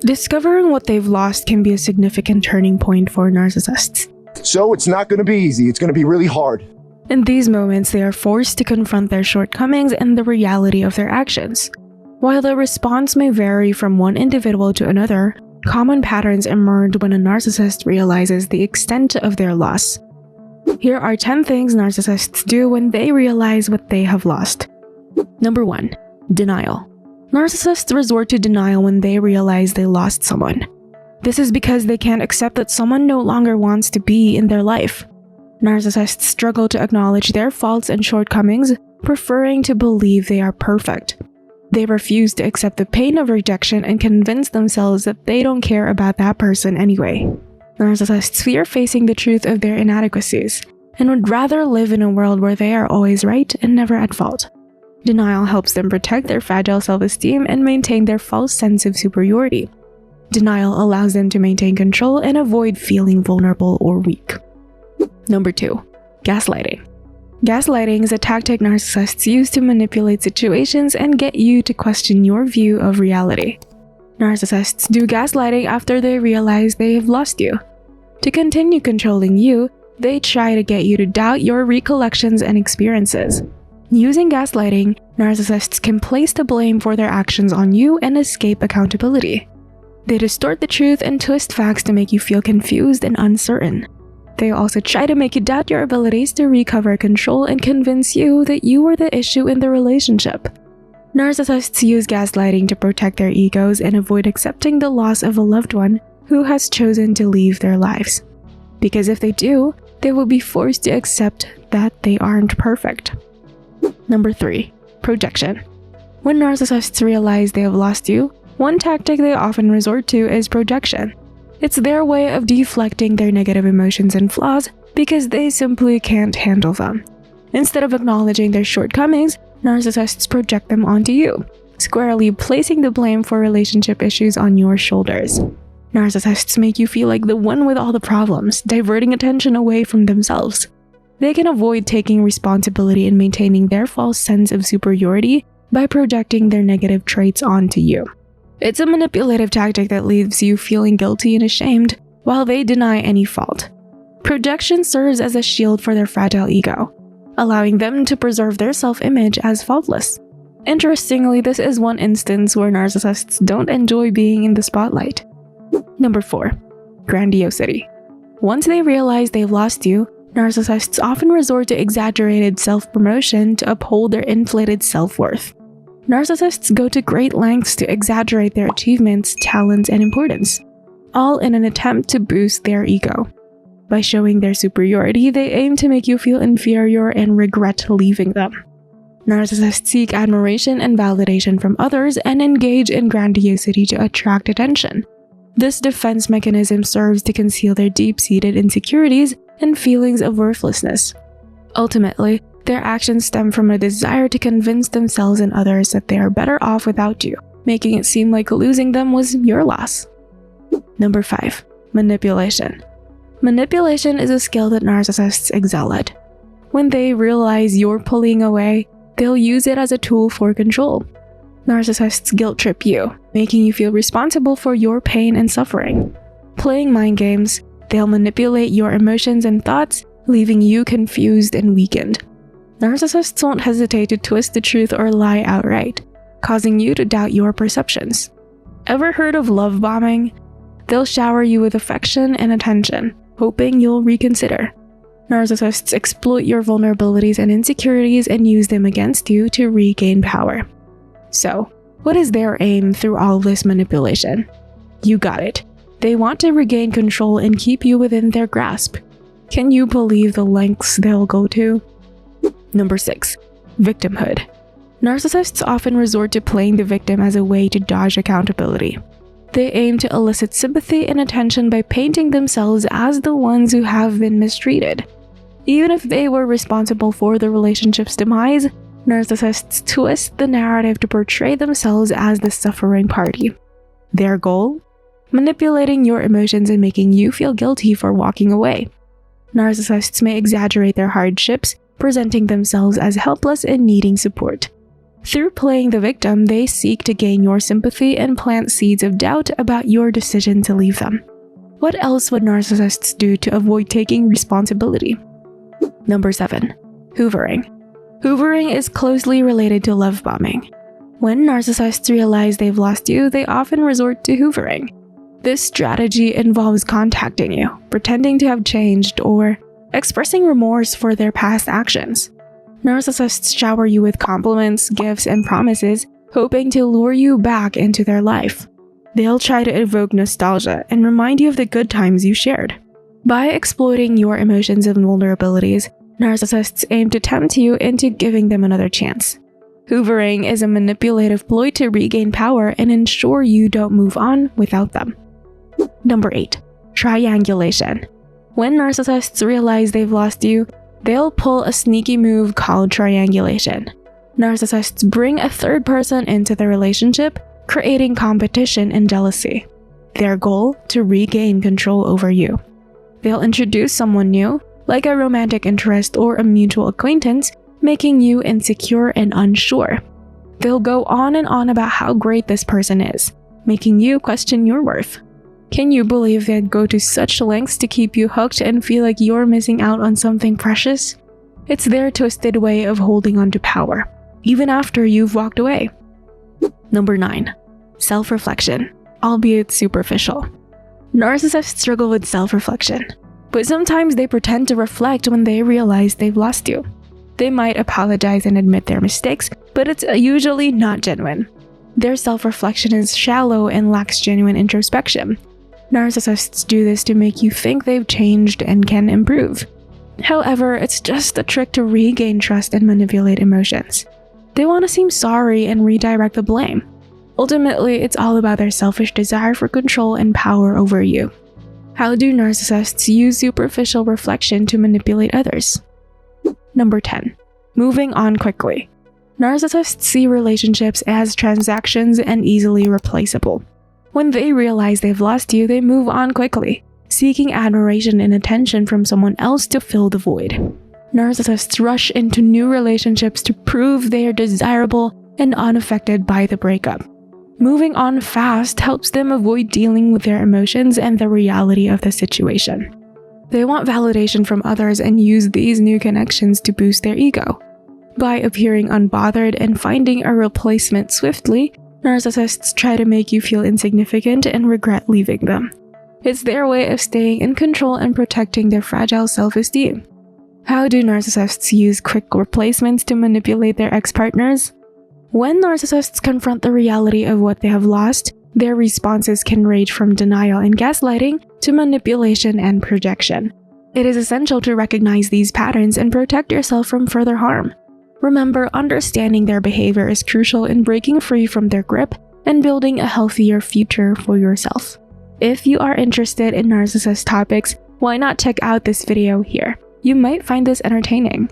Discovering what they've lost can be a significant turning point for narcissists. So it's not going to be easy. It's going to be really hard. In these moments, they are forced to confront their shortcomings and the reality of their actions. While the response may vary from one individual to another, common patterns emerge when a narcissist realizes the extent of their loss. Here are 10 things narcissists do when they realize what they have lost. Number 1. Denial. Narcissists resort to denial when they realize they lost someone. This is because they can't accept that someone no longer wants to be in their life. Narcissists struggle to acknowledge their faults and shortcomings, preferring to believe they are perfect. They refuse to accept the pain of rejection and convince themselves that they don't care about that person anyway. Narcissists fear facing the truth of their inadequacies and would rather live in a world where they are always right and never at fault. Denial helps them protect their fragile self-esteem and maintain their false sense of superiority. Denial allows them to maintain control and avoid feeling vulnerable or weak. Number 2. Gaslighting. Gaslighting is a tactic narcissists use to manipulate situations and get you to question your view of reality. Narcissists do gaslighting after they realize they have lost you. To continue controlling you, they try to get you to doubt your recollections and experiences. Using gaslighting, narcissists can place the blame for their actions on you and escape accountability. They distort the truth and twist facts to make you feel confused and uncertain. They also try to make you doubt your abilities to recover control and convince you that you were the issue in the relationship. Narcissists use gaslighting to protect their egos and avoid accepting the loss of a loved one who has chosen to leave their lives. Because if they do, they will be forced to accept that they aren't perfect. Number 3. Projection. When narcissists realize they have lost you, one tactic they often resort to is projection. It's their way of deflecting their negative emotions and flaws because they simply can't handle them. Instead of acknowledging their shortcomings, narcissists project them onto you, squarely placing the blame for relationship issues on your shoulders. Narcissists make you feel like the one with all the problems, diverting attention away from themselves. They can avoid taking responsibility and maintaining their false sense of superiority by projecting their negative traits onto you. It's a manipulative tactic that leaves you feeling guilty and ashamed while they deny any fault. Projection serves as a shield for their fragile ego, allowing them to preserve their self-image as faultless. Interestingly, this is one instance where narcissists don't enjoy being in the spotlight. Number 4. Grandiosity. Once they realize they've lost you, narcissists often resort to exaggerated self-promotion to uphold their inflated self-worth. Narcissists go to great lengths to exaggerate their achievements, talents, and importance, all in an attempt to boost their ego. By showing their superiority, they aim to make you feel inferior and regret leaving them. Narcissists seek admiration and validation from others and engage in grandiosity to attract attention. This defense mechanism serves to conceal their deep-seated insecurities and feelings of worthlessness. Ultimately, their actions stem from a desire to convince themselves and others that they are better off without you, making it seem like losing them was your loss. Number 5. Manipulation. Manipulation is a skill that narcissists excel at. When they realize you're pulling away, they'll use it as a tool for control. Narcissists guilt-trip you, making you feel responsible for your pain and suffering. Playing mind games, they'll manipulate your emotions and thoughts, leaving you confused and weakened. Narcissists won't hesitate to twist the truth or lie outright, causing you to doubt your perceptions. Ever heard of love bombing? They'll shower you with affection and attention, hoping you'll reconsider. Narcissists exploit your vulnerabilities and insecurities and use them against you to regain power. So, what is their aim through all this manipulation? You got it. They want to regain control and keep you within their grasp. Can you believe the lengths they'll go to? Number 6. Victimhood. Narcissists often resort to playing the victim as a way to dodge accountability. They aim to elicit sympathy and attention by painting themselves as the ones who have been mistreated. Even if they were responsible for the relationship's demise, narcissists twist the narrative to portray themselves as the suffering party. Their goal? Manipulating your emotions and making you feel guilty for walking away. Narcissists may exaggerate their hardships, presenting themselves as helpless and needing support. Through playing the victim, they seek to gain your sympathy and plant seeds of doubt about your decision to leave them. What else would narcissists do to avoid taking responsibility? Number 7. Hoovering. Hoovering is closely related to love bombing. When narcissists realize they've lost you, they often resort to hoovering. This strategy involves contacting you, pretending to have changed, or expressing remorse for their past actions. Narcissists shower you with compliments, gifts, and promises, hoping to lure you back into their life. They'll try to evoke nostalgia and remind you of the good times you shared. By exploiting your emotions and vulnerabilities, narcissists aim to tempt you into giving them another chance. Hoovering is a manipulative ploy to regain power and ensure you don't move on without them. Number 8. Triangulation. When narcissists realize they've lost you, they'll pull a sneaky move called triangulation. Narcissists bring a third person into the relationship, creating competition and jealousy. Their goal? To regain control over you. They'll introduce someone new, like a romantic interest or a mutual acquaintance, making you insecure and unsure. They'll go on and on about how great this person is, making you question your worth. Can you believe they'd go to such lengths to keep you hooked and feel like you're missing out on something precious? It's their twisted way of holding on to power, even after you've walked away. Number 9. Self-reflection, albeit superficial. Narcissists struggle with self-reflection, but sometimes they pretend to reflect when they realize they've lost you. They might apologize and admit their mistakes, but it's usually not genuine. Their self-reflection is shallow and lacks genuine introspection. Narcissists do this to make you think they've changed and can improve. However, it's just a trick to regain trust and manipulate emotions. They want to seem sorry and redirect the blame. Ultimately, it's all about their selfish desire for control and power over you. How do narcissists use superficial reflection to manipulate others? Number 10. Moving on quickly. Narcissists see relationships as transactions and easily replaceable. When they realize they've lost you, they move on quickly, seeking admiration and attention from someone else to fill the void. Narcissists rush into new relationships to prove they are desirable and unaffected by the breakup. Moving on fast helps them avoid dealing with their emotions and the reality of the situation. They want validation from others and use these new connections to boost their ego. By appearing unbothered and finding a replacement swiftly, narcissists try to make you feel insignificant and regret leaving them. It's their way of staying in control and protecting their fragile self-esteem. How do narcissists use quick replacements to manipulate their ex-partners? When narcissists confront the reality of what they have lost, their responses can range from denial and gaslighting to manipulation and projection. It is essential to recognize these patterns and protect yourself from further harm. Remember, understanding their behavior is crucial in breaking free from their grip and building a healthier future for yourself. If you are interested in narcissist topics, why not check out this video here? You might find this entertaining.